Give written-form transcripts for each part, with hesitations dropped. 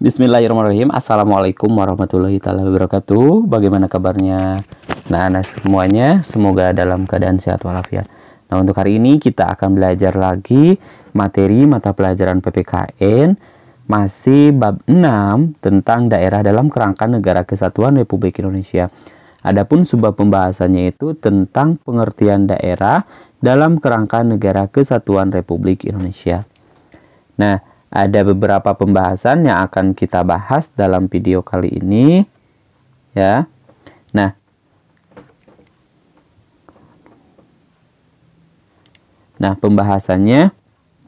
Bismillahirrahmanirrahim. Assalamualaikum warahmatullahi wabarakatuh. Bagaimana kabarnya anak-anak semuanya? Semoga dalam keadaan sehat walafiat. Nah, untuk hari ini kita akan belajar lagi materi mata pelajaran PPKN, masih bab 6 tentang daerah dalam kerangka Negara Kesatuan Republik Indonesia. Adapun subbab pembahasannya itu tentang pengertian daerah dalam kerangka Negara Kesatuan Republik Indonesia. Nah, ada beberapa pembahasan yang akan kita bahas dalam video kali ini, ya. Nah, pembahasannya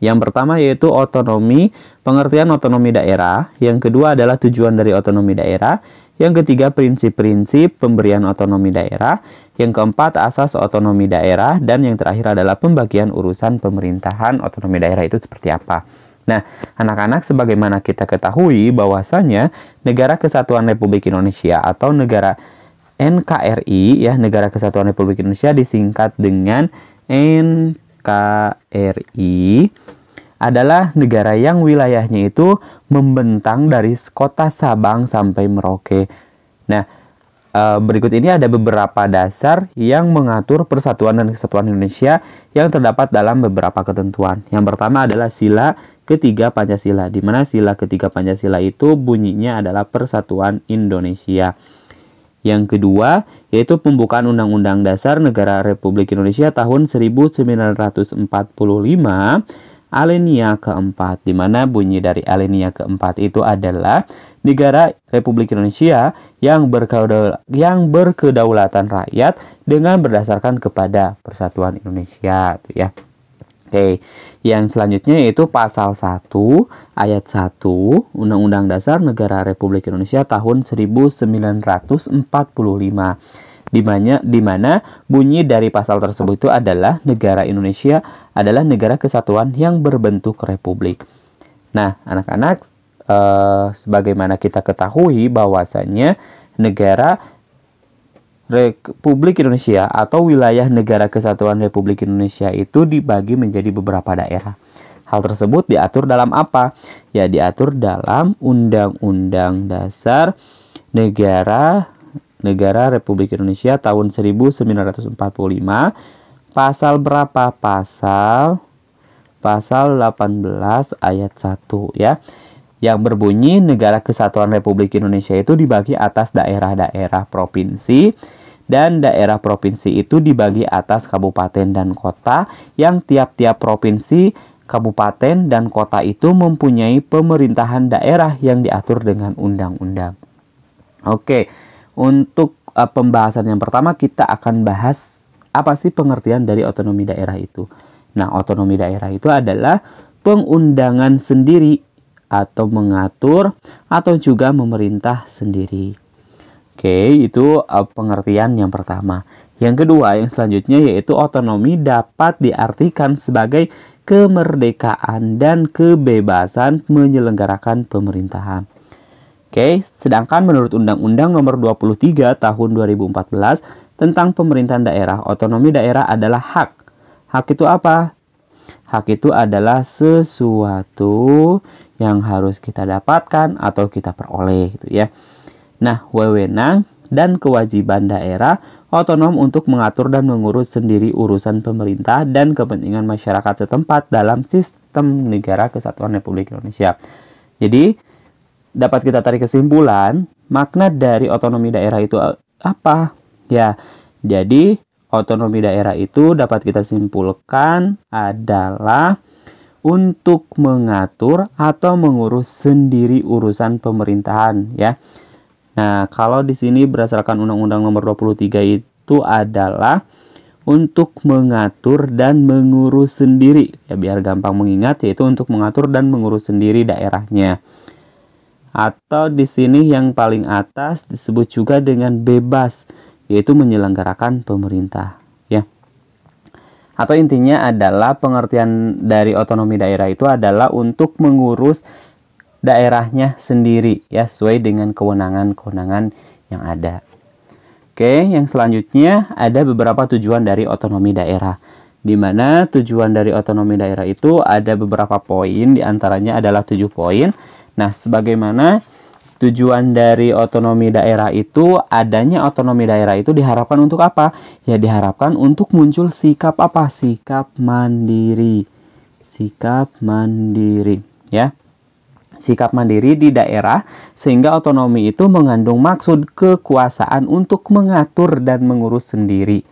yang pertama yaitu otonomi, pengertian otonomi daerah. Yang kedua adalah tujuan dari otonomi daerah. Yang ketiga, prinsip-prinsip pemberian otonomi daerah. Yang keempat, asas otonomi daerah. Dan yang terakhir adalah pembagian urusan pemerintahan otonomi daerah itu seperti apa. Nah, anak-anak, sebagaimana kita ketahui bahwasanya Negara Kesatuan Republik Indonesia atau negara NKRI, ya, Negara Kesatuan Republik Indonesia disingkat dengan NKRI, adalah negara yang wilayahnya itu membentang dari kota Sabang sampai Merauke. Nah, berikut ini ada beberapa dasar yang mengatur persatuan dan kesatuan Indonesia yang terdapat dalam beberapa ketentuan. Yang pertama adalah sila ketiga Pancasila, di mana sila ketiga Pancasila itu bunyinya adalah Persatuan Indonesia. Yang kedua yaitu pembukaan Undang-Undang Dasar Negara Republik Indonesia tahun 1945, alinea keempat, di mana bunyi dari alinea keempat itu adalah negara Republik Indonesia yang berkedaulatan rakyat dengan berdasarkan kepada Persatuan Indonesia, ya. Oke, yang selanjutnya yaitu pasal 1 ayat 1 Undang-Undang Dasar Negara Republik Indonesia tahun 1945. Di mana bunyi dari pasal tersebut itu adalah negara Indonesia adalah negara kesatuan yang berbentuk republik. Nah, anak-anak, sebagaimana kita ketahui bahwasannya negara Republik Indonesia atau wilayah Negara Kesatuan Republik Indonesia itu dibagi menjadi beberapa daerah. Hal tersebut diatur dalam apa? Ya, diatur dalam Undang-Undang Dasar Negara Republik Indonesia tahun 1945. Pasal berapa? Pasal 18 ayat 1, ya. Yang berbunyi Negara Kesatuan Republik Indonesia itu dibagi atas daerah-daerah provinsi, dan daerah provinsi itu dibagi atas kabupaten dan kota, yang tiap-tiap provinsi, kabupaten, dan kota itu mempunyai pemerintahan daerah yang diatur dengan undang-undang. Oke, untuk pembahasan yang pertama kita akan bahas apa sih pengertian dari otonomi daerah itu. Nah, otonomi daerah itu adalah pengundangan sendiri atau mengatur atau juga memerintah sendiri. Oke, itu pengertian yang pertama. Yang kedua, yang selanjutnya yaitu otonomi dapat diartikan sebagai kemerdekaan dan kebebasan menyelenggarakan pemerintahan. Oke, sedangkan menurut Undang-Undang Nomor 23 Tahun 2014 tentang pemerintahan daerah, otonomi daerah adalah hak. Hak itu apa? Hak itu adalah sesuatu yang harus kita dapatkan atau kita peroleh, gitu ya. Nah, wewenang dan kewajiban daerah otonom untuk mengatur dan mengurus sendiri urusan pemerintah dan kepentingan masyarakat setempat dalam sistem Negara Kesatuan Republik Indonesia. Jadi, dapat kita tarik kesimpulan, makna dari otonomi daerah itu apa? Ya, jadi otonomi daerah itu dapat kita simpulkan adalah untuk mengatur atau mengurus sendiri urusan pemerintahan, ya. Nah, kalau di sini berdasarkan Undang-Undang Nomor 23 itu adalah untuk mengatur dan mengurus sendiri. Ya, biar gampang mengingat, yaitu untuk mengatur dan mengurus sendiri daerahnya. Atau di sini yang paling atas disebut juga dengan bebas, yaitu menyelenggarakan pemerintah, ya. Atau intinya adalah pengertian dari otonomi daerah itu adalah untuk mengurus daerahnya sendiri, ya, sesuai dengan kewenangan-kewenangan yang ada. Oke, yang selanjutnya ada beberapa tujuan dari otonomi daerah. Di mana tujuan dari otonomi daerah itu ada beberapa poin, diantaranya adalah 7 poin. Nah, sebagaimana tujuan dari otonomi daerah itu, adanya otonomi daerah itu diharapkan untuk apa? Ya, diharapkan untuk muncul sikap apa? Sikap mandiri. Sikap mandiri, ya. Sikap mandiri di daerah, sehingga otonomi itu mengandung maksud kekuasaan untuk mengatur dan mengurus sendiri.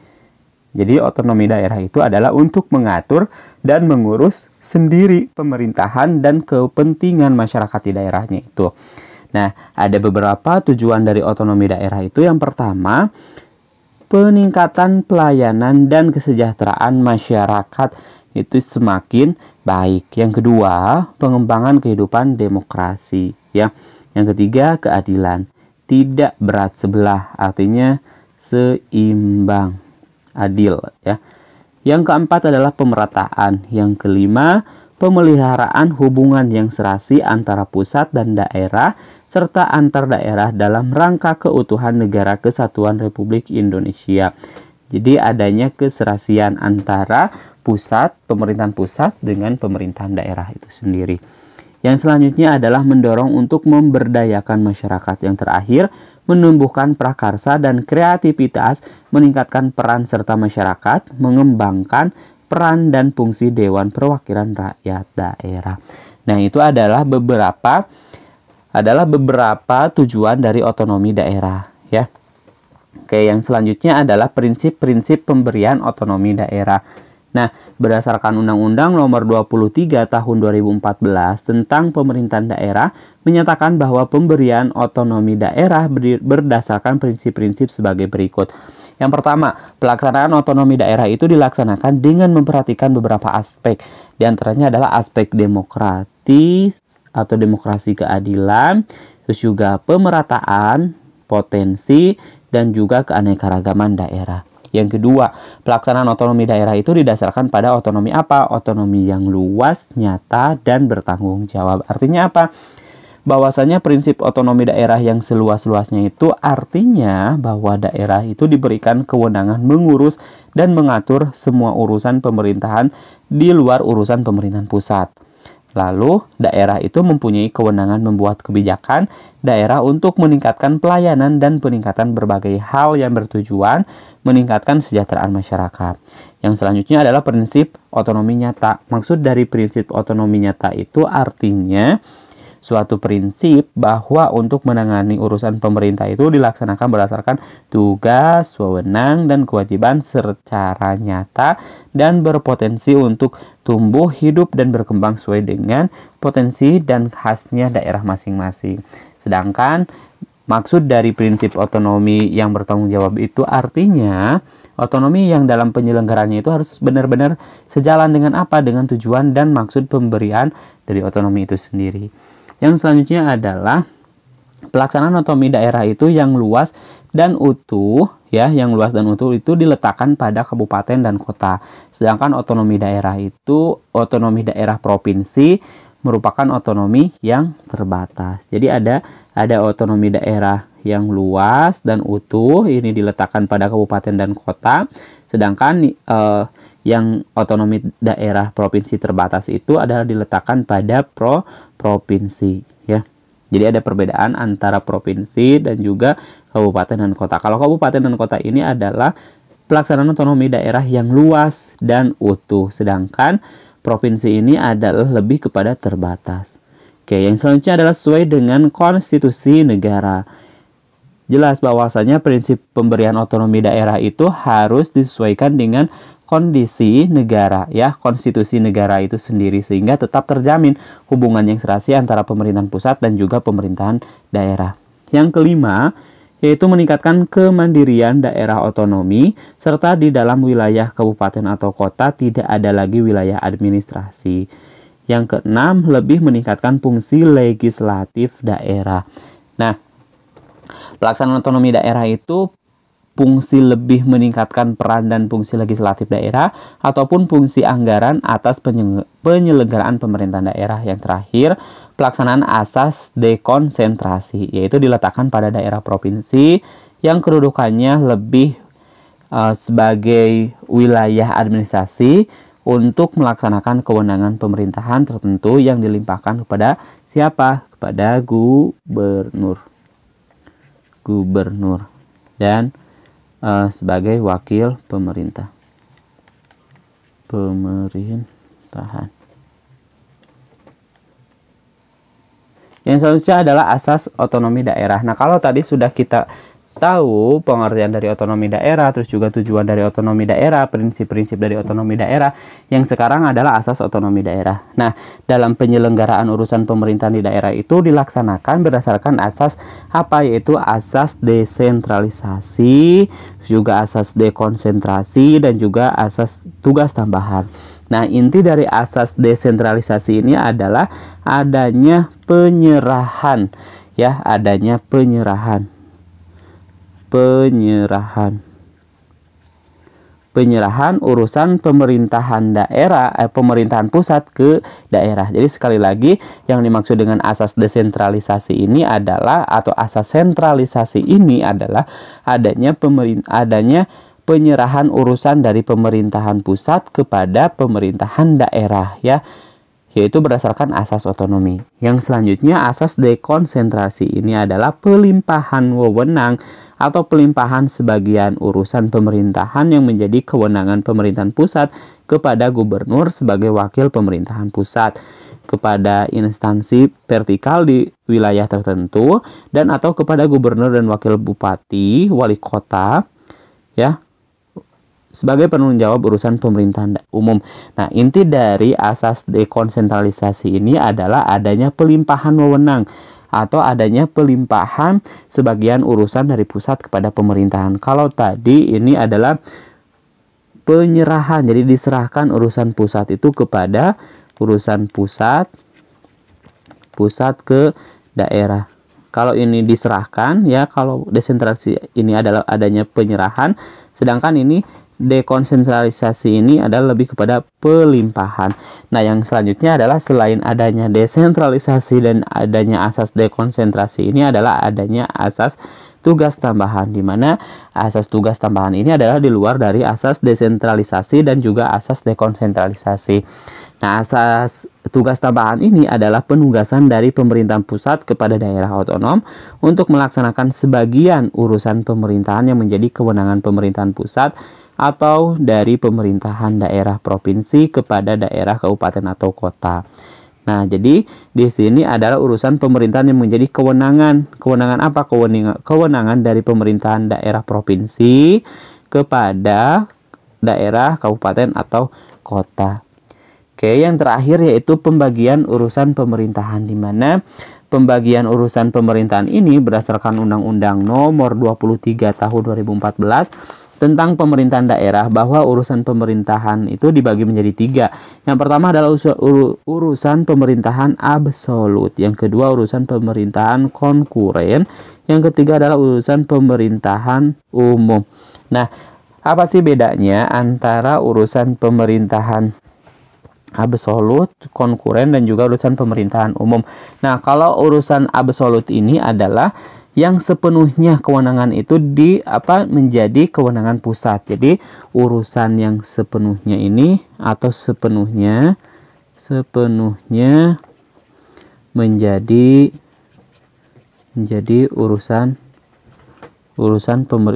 Jadi otonomi daerah itu adalah untuk mengatur dan mengurus sendiri pemerintahan dan kepentingan masyarakat di daerahnya itu. Nah, ada beberapa tujuan dari otonomi daerah itu. Yang pertama, peningkatan pelayanan dan kesejahteraan masyarakat itu semakin baik. Yang kedua, pengembangan kehidupan demokrasi, ya. Yang ketiga, keadilan. Tidak berat sebelah, artinya seimbang, adil, ya. Yang keempat adalah pemerataan. Yang kelima, pemeliharaan hubungan yang serasi antara pusat dan daerah serta antar daerah dalam rangka keutuhan Negara Kesatuan Republik Indonesia. Jadi adanya keserasian antara pusat, pemerintahan pusat dengan pemerintahan daerah itu sendiri. Yang selanjutnya adalah mendorong untuk memberdayakan masyarakat. Yang terakhir, menumbuhkan prakarsa dan kreativitas, meningkatkan peran serta masyarakat, mengembangkan peran dan fungsi Dewan Perwakilan Rakyat Daerah. Nah, itu adalah beberapa tujuan dari otonomi daerah, ya. Oke, yang selanjutnya adalah prinsip-prinsip pemberian otonomi daerah. Nah, berdasarkan Undang-Undang Nomor 23 Tahun 2014 tentang Pemerintahan Daerah menyatakan bahwa pemberian otonomi daerah berdasarkan prinsip-prinsip sebagai berikut. Yang pertama, pelaksanaan otonomi daerah itu dilaksanakan dengan memperhatikan beberapa aspek. Di antaranya adalah aspek demokratis atau demokrasi keadilan, terus juga pemerataan, potensi, dan juga keanekaragaman daerah. Yang kedua, pelaksanaan otonomi daerah itu didasarkan pada otonomi apa? Otonomi yang luas, nyata, dan bertanggung jawab. Artinya apa? Bahwasanya prinsip otonomi daerah yang seluas-luasnya itu artinya bahwa daerah itu diberikan kewenangan mengurus dan mengatur semua urusan pemerintahan di luar urusan pemerintahan pusat. Lalu, daerah itu mempunyai kewenangan membuat kebijakan daerah untuk meningkatkan pelayanan dan peningkatan berbagai hal yang bertujuan meningkatkan kesejahteraan masyarakat. Yang selanjutnya adalah prinsip otonomi nyata. Maksud dari prinsip otonomi nyata itu artinya suatu prinsip bahwa untuk menangani urusan pemerintah itu dilaksanakan berdasarkan tugas, wewenang, dan kewajiban secara nyata dan berpotensi untuk tumbuh, hidup, dan berkembang sesuai dengan potensi dan khasnya daerah masing-masing. Sedangkan maksud dari prinsip otonomi yang bertanggung jawab itu artinya otonomi yang dalam penyelenggarannya itu harus benar-benar sejalan dengan apa? Dengan tujuan dan maksud pemberian dari otonomi itu sendiri. Yang selanjutnya adalah pelaksanaan otonomi daerah itu yang luas dan utuh, ya, yang luas dan utuh itu diletakkan pada kabupaten dan kota. Sedangkan otonomi daerah itu, otonomi daerah provinsi merupakan otonomi yang terbatas. Jadi ada otonomi daerah yang luas dan utuh, ini diletakkan pada kabupaten dan kota. Sedangkan yang otonomi daerah provinsi terbatas itu adalah diletakkan pada provinsi, ya. Jadi ada perbedaan antara provinsi dan juga kabupaten dan kota. Kalau kabupaten dan kota ini adalah pelaksanaan otonomi daerah yang luas dan utuh, sedangkan provinsi ini adalah lebih kepada terbatas. Oke, yang selanjutnya adalah sesuai dengan konstitusi negara. Jelas bahwasanya prinsip pemberian otonomi daerah itu harus disesuaikan dengan kondisi negara, ya, konstitusi negara itu sendiri, sehingga tetap terjamin hubungan yang serasi antara pemerintahan pusat dan juga pemerintahan daerah. Yang kelima, yaitu meningkatkan kemandirian daerah otonomi, serta di dalam wilayah kabupaten atau kota tidak ada lagi wilayah administrasi. Yang keenam, lebih meningkatkan fungsi legislatif daerah. Nah, pelaksanaan otonomi daerah itu fungsi lebih meningkatkan peran dan fungsi legislatif daerah ataupun fungsi anggaran atas penyelenggaraan pemerintahan daerah. Yang terakhir, pelaksanaan asas dekonsentrasi, yaitu diletakkan pada daerah provinsi yang kedudukannya lebih sebagai wilayah administrasi untuk melaksanakan kewenangan pemerintahan tertentu yang dilimpahkan kepada siapa? Kepada gubernur. Gubernur dan sebagai wakil pemerintah. Pemerintahan. Yang selanjutnya adalah asas otonomi daerah. Nah, kalau tadi sudah kita tahu pengertian dari otonomi daerah, terus juga tujuan dari otonomi daerah, prinsip-prinsip dari otonomi daerah, yang sekarang adalah asas otonomi daerah. Nah, dalam penyelenggaraan urusan pemerintahan di daerah itu dilaksanakan berdasarkan asas apa? Yaitu asas desentralisasi, juga asas dekonsentrasi, dan juga asas tugas tambahan. Nah, inti dari asas desentralisasi ini adalah adanya penyerahan, ya, adanya penyerahan urusan pemerintahan daerah, pemerintahan pusat ke daerah. Jadi sekali lagi yang dimaksud dengan asas desentralisasi ini adalah, atau asas sentralisasi ini adalah adanya penyerahan urusan dari pemerintahan pusat kepada pemerintahan daerah, ya, yaitu berdasarkan asas otonomi. Yang selanjutnya asas dekonsentrasi ini adalah pelimpahan wewenang atau pelimpahan sebagian urusan pemerintahan yang menjadi kewenangan pemerintahan pusat kepada gubernur sebagai wakil pemerintahan pusat, kepada instansi vertikal di wilayah tertentu, dan atau kepada gubernur dan wakil bupati, wali kota, ya, sebagai penanggung jawab urusan pemerintahan umum. Nah, inti dari asas dekonsentralisasi ini adalah adanya pelimpahan wewenang atau adanya pelimpahan sebagian urusan dari pusat kepada pemerintahan. Kalau tadi ini adalah penyerahan, jadi diserahkan urusan pusat itu kepada urusan pusat ke daerah. Kalau ini diserahkan, ya, kalau desentralisasi ini adalah adanya penyerahan, sedangkan ini dekonsentralisasi ini adalah lebih kepada pelimpahan. Nah, yang selanjutnya adalah selain adanya desentralisasi dan adanya asas dekonsentrasi ini adalah adanya asas tugas tambahan, di mana asas tugas tambahan ini adalah di luar dari asas desentralisasi dan juga asas dekonsentralisasi. Nah, asas tugas tambahan ini adalah penugasan dari pemerintahan pusat kepada daerah otonom untuk melaksanakan sebagian urusan pemerintahan yang menjadi kewenangan pemerintahan pusat atau dari pemerintahan daerah provinsi kepada daerah kabupaten atau kota. Nah, jadi di sini adalah urusan pemerintahan yang menjadi kewenangan. Kewenangan apa? Kewenangan dari pemerintahan daerah provinsi kepada daerah kabupaten atau kota. Oke, yang terakhir yaitu pembagian urusan pemerintahan, di mana pembagian urusan pemerintahan ini berdasarkan Undang-Undang Nomor 23 Tahun 2014 tentang pemerintahan daerah, bahwa urusan pemerintahan itu dibagi menjadi 3. Yang pertama adalah urusan pemerintahan absolut, yang kedua urusan pemerintahan konkuren, yang ketiga adalah urusan pemerintahan umum. Nah, apa sih bedanya antara urusan pemerintahan absolut, konkuren, dan juga urusan pemerintahan umum? Nah, kalau urusan absolut ini adalah yang sepenuhnya kewenangan itu menjadi kewenangan pusat. Jadi urusan yang sepenuhnya ini atau sepenuhnya menjadi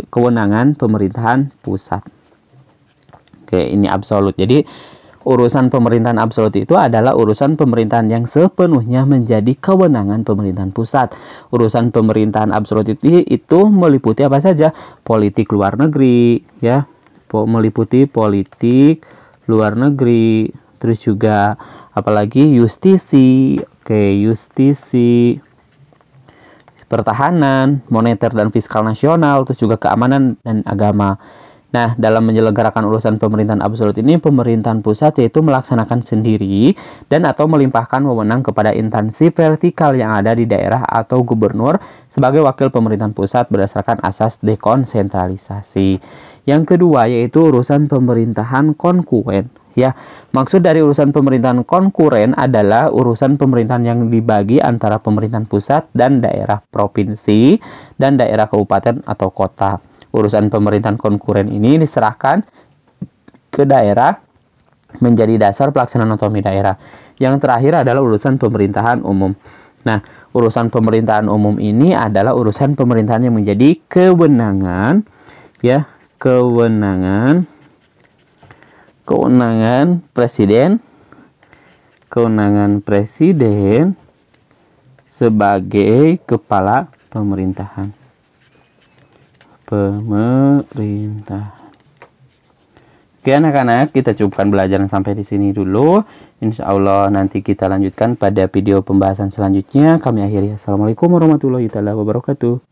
kewenangan pemerintahan pusat. Oke, ini absolut. Jadi urusan pemerintahan absolut itu adalah urusan pemerintahan yang sepenuhnya menjadi kewenangan pemerintahan pusat. Urusan pemerintahan absolut itu meliputi apa saja? Politik luar negeri, ya, meliputi politik luar negeri, terus juga apalagi justisi, justisi, pertahanan, moneter dan fiskal nasional, terus juga keamanan dan agama. Nah, dalam menyelenggarakan urusan pemerintahan absolut ini, pemerintahan pusat yaitu melaksanakan sendiri dan atau melimpahkan wewenang kepada instansi vertikal yang ada di daerah atau gubernur sebagai wakil pemerintahan pusat berdasarkan asas dekonsentralisasi. Yang kedua yaitu urusan pemerintahan konkuren. Ya, maksud dari urusan pemerintahan konkuren adalah urusan pemerintahan yang dibagi antara pemerintahan pusat dan daerah provinsi dan daerah kabupaten atau kota. Urusan pemerintahan konkuren ini diserahkan ke daerah menjadi dasar pelaksanaan otonomi daerah. Yang terakhir adalah urusan pemerintahan umum. Nah, urusan pemerintahan umum ini adalah urusan pemerintahan yang menjadi kewenangan ya, kewenangan presiden, kewenangan presiden sebagai kepala pemerintahan. Oke anak-anak, kita cukupkan belajaran sampai di sini dulu. Insya Allah nanti kita lanjutkan pada video pembahasan selanjutnya. Kami akhiri. Assalamualaikum warahmatullahi wabarakatuh.